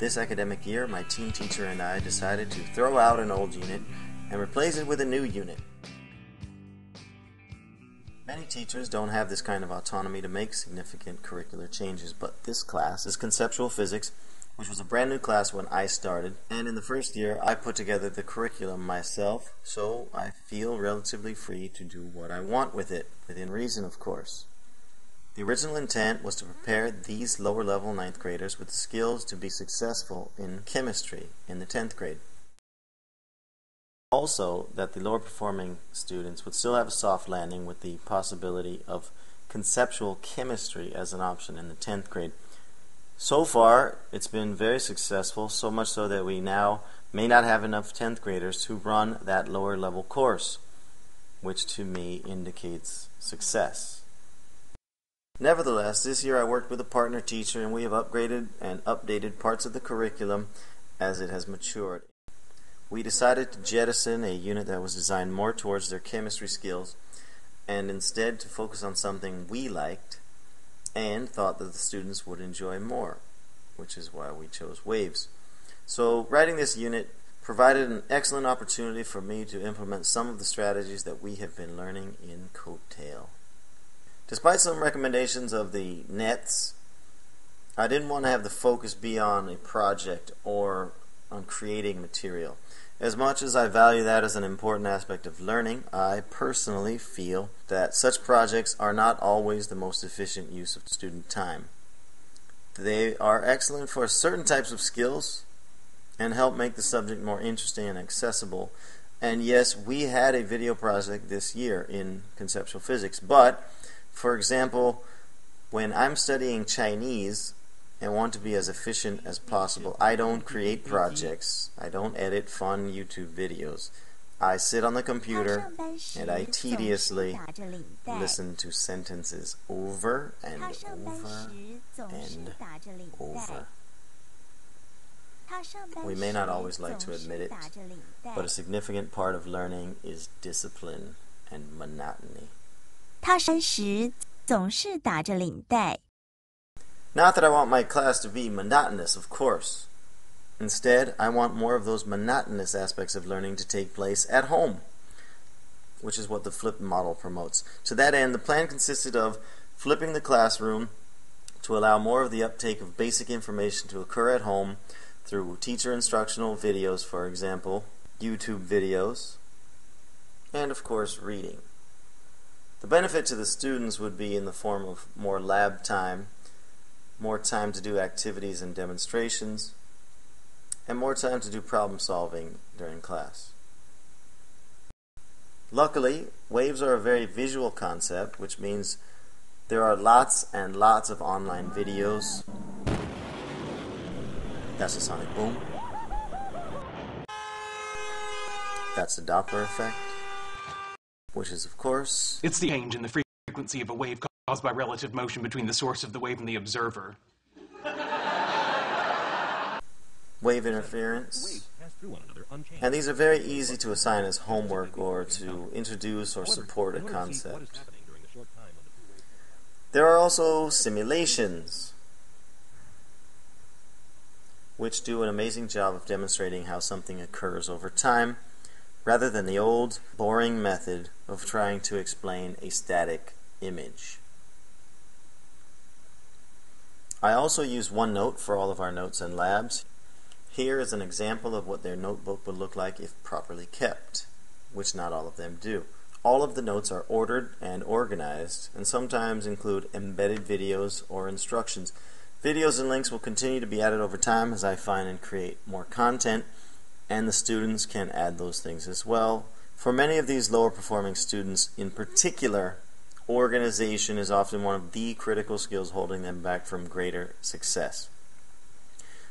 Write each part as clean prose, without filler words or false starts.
This academic year, my team teacher and I decided to throw out an old unit and replace it with a new unit. Many teachers don't have this kind of autonomy to make significant curricular changes, but this class is Conceptual Physics, which was a brand new class when I started, and in the first year I put together the curriculum myself, so I feel relatively free to do what I want with it, within reason of course. The original intent was to prepare these lower level 9th graders with the skills to be successful in chemistry in the 10th grade. Also, that the lower performing students would still have a soft landing with the possibility of conceptual chemistry as an option in the 10th grade. So far, it's been very successful, so much so that we now may not have enough 10th graders to run that lower level course, which to me indicates success. Nevertheless, this year I worked with a partner teacher and we have upgraded and updated parts of the curriculum as it has matured. We decided to jettison a unit that was designed more towards their chemistry skills and instead to focus on something we liked and thought that the students would enjoy more, which is why we chose waves. So writing this unit provided an excellent opportunity for me to implement some of the strategies that we have been learning in Coetail. Despite some recommendations of the nets, I didn't want to have the focus be on a project or on creating material. As much as I value that as an important aspect of learning, I personally feel that such projects are not always the most efficient use of student time. They are excellent for certain types of skills and help make the subject more interesting and accessible. And yes, we had a video project this year in conceptual physics, but for example, when I'm studying Chinese and want to be as efficient as possible, I don't create projects. I don't edit fun YouTube videos. I sit on the computer and I tediously listen to sentences over and over and over. We may not always like to admit it, but a significant part of learning is discipline and monotony.他上班时总是打着领带. Not that I want my class to be monotonous, of course. Instead, I want more of those monotonous aspects of learning to take place at home, which is what the flipped model promotes. To that end, the plan consisted of flipping the classroom to allow more of the uptake of basic information to occur at home through teacher instructional videos, for example, YouTube videos, and of course reading. The benefit to the students would be in the form of more lab time, more time to do activities and demonstrations, and more time to do problem solving during class. Luckily, waves are a very visual concept, which means there are lots and lots of online videos. That's a sonic boom. That's the Doppler effect, which is, of course, it's the change in the frequency of a wave caused by relative motion between the source of the wave and the observer. Wave interference. And these are very easy to assign as homework or to introduce or support a concept. There are also simulations, which do an amazing job of demonstrating how something occurs over time, rather than the old, boring method of trying to explain a static image. I also use OneNote for all of our notes and labs. Here is an example of what their notebook would look like if properly kept, which not all of them do. All of the notes are ordered and organized, and sometimes include embedded videos or instructions. Videos and links will continue to be added over time as I find and create more content, and the students can add those things as well. For many of these lower performing students in particular, organization is often one of the critical skills holding them back from greater success.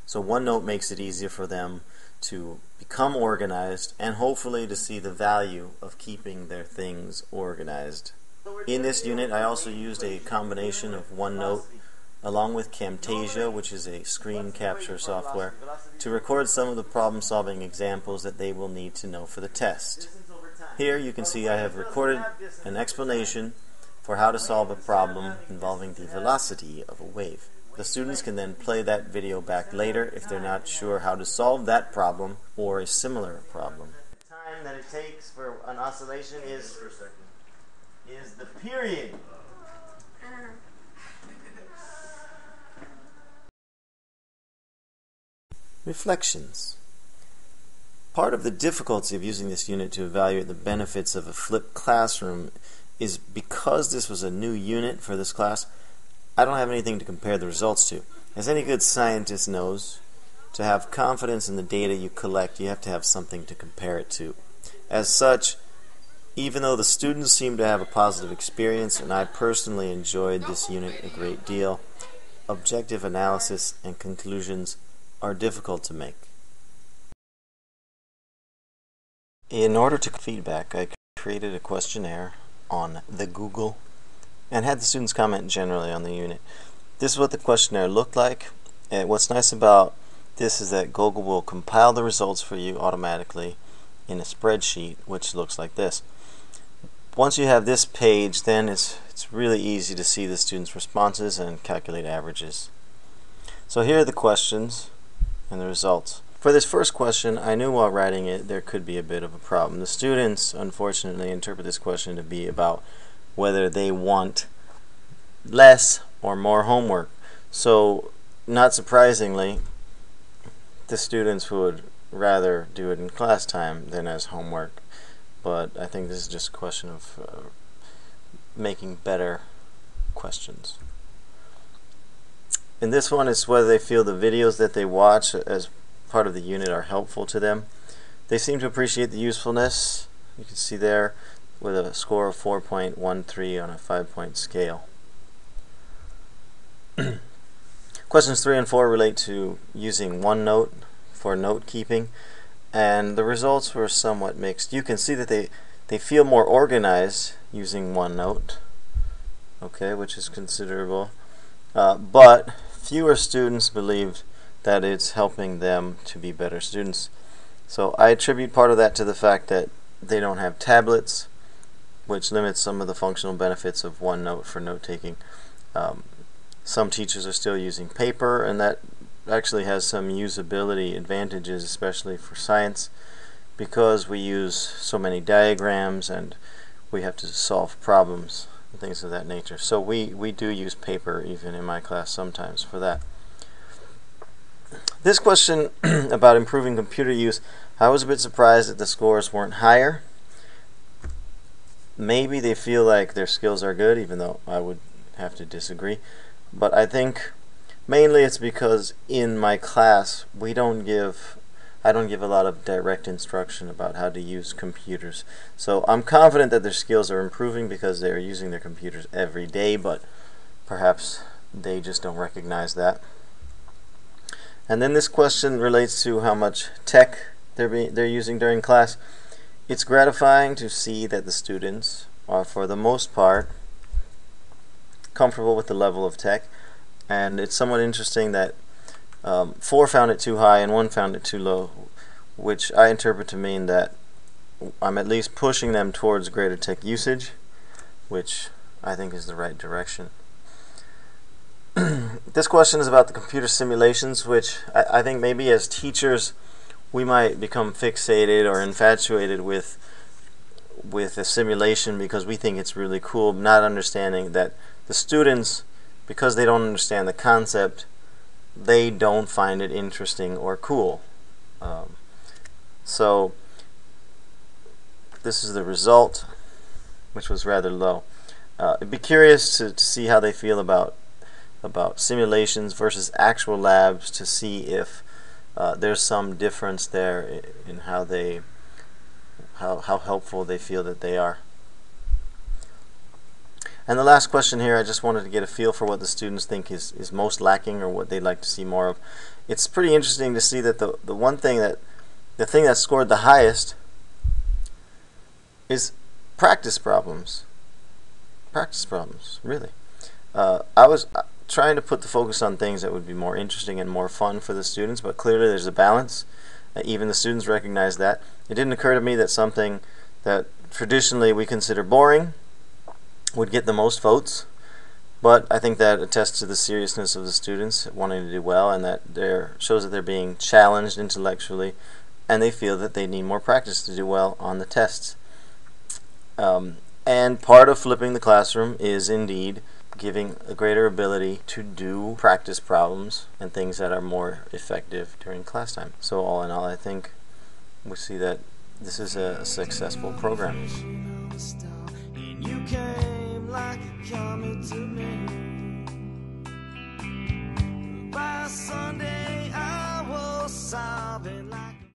So OneNote makes it easier for them to become organized and hopefully to see the value of keeping their things organized. In this unit, I also used a combination of OneNote along with Camtasia, which is a screen capture software, to record some of the problem-solving examples that they will need to know for the test. Here you can see I have recorded an explanation for how to solve a problem involving the velocity of a wave. The students can then play that video back later if they're not sure how to solve that problem or a similar problem. The time that it takes for an oscillation is the period. Reflections. Part of the difficulty of using this unit to evaluate the benefits of a flipped classroom is because this was a new unit for this class, I don't have anything to compare the results to. As any good scientist knows, to have confidence in the data you collect, you have to have something to compare it to. As such, even though the students seem to have a positive experience, and I personally enjoyed this unit a great deal, objective analysis and conclusions are difficult to make. In order to feedback, I created a questionnaire on the Google and had the students comment generally on the unit. This is what the questionnaire looked like. And what's nice about this is that Google will compile the results for you automatically in a spreadsheet, which looks like this. Once you have this page, then it's really easy to see the students' responses and calculate averages. So here are the questions and the results. For this first question, I knew while writing it there could be a bit of a problem. The students, unfortunately, interpret this question to be about whether they want less or more homework. So, not surprisingly, the students would rather do it in class time than as homework. But I think this is just a question of making better questions. And this one is whether they feel the videos that they watch as part of the unit are helpful to them. They seem to appreciate the usefulness. You can see there with a score of 4.13 on a 5-point scale. Questions 3 and 4 relate to using OneNote for note keeping, and the results were somewhat mixed. You can see that they feel more organized using OneNote, okay, which is considerable, but fewer students believed that it's helping them to be better students. So I attribute part of that to the fact that they don't have tablets, which limits some of the functional benefits of OneNote for note-taking. Some teachers are still using paper, and that actually has some usability advantages, especially for science, because we use so many diagrams and we have to solve problems and things of that nature. So we do use paper even in my class sometimes for that. This question about improving computer use, I was a bit surprised that the scores weren't higher. Maybe they feel like their skills are good, even though I would have to disagree. But I think mainly it's because in my class I don't give a lot of direct instruction about how to use computers. So I'm confident that their skills are improving because they're using their computers every day, but perhaps they just don't recognize that. And then this question relates to how much tech they're using during class. It's gratifying to see that the students are, for the most part, comfortable with the level of tech, and it's somewhat interesting that 4 found it too high and 1 found it too low, which I interpret to mean that I'm at least pushing them towards greater tech usage, which I think is the right direction. This question is about the computer simulations, which I think maybe as teachers we might become fixated or infatuated with a simulation because we think it's really cool, not understanding that the students, because they don't understand the concept, they don't find it interesting or cool. So this is the result, which was rather low. I'd be curious to see how they feel about simulations versus actual labs, to see if there's some difference there in how helpful they feel that they are. And the last question here, I just wanted to get a feel for what the students think is most lacking or what they'd like to see more of. It's pretty interesting to see that the thing that scored the highest is practice problems. Practice problems, really. I was trying to put the focus on things that would be more interesting and more fun for the students, but clearly there's a balance. Even the students recognize that. It didn't occur to me that something that traditionally we consider boring would get the most votes. But I think that attests to the seriousness of the students wanting to do well, and that shows that they're being challenged intellectually, and they feel that they need more practice to do well on the tests. And part of flipping the classroom is indeed giving a greater ability to do practice problems and things that are more effective during class time. So all in all, I think we see that this is a successful program.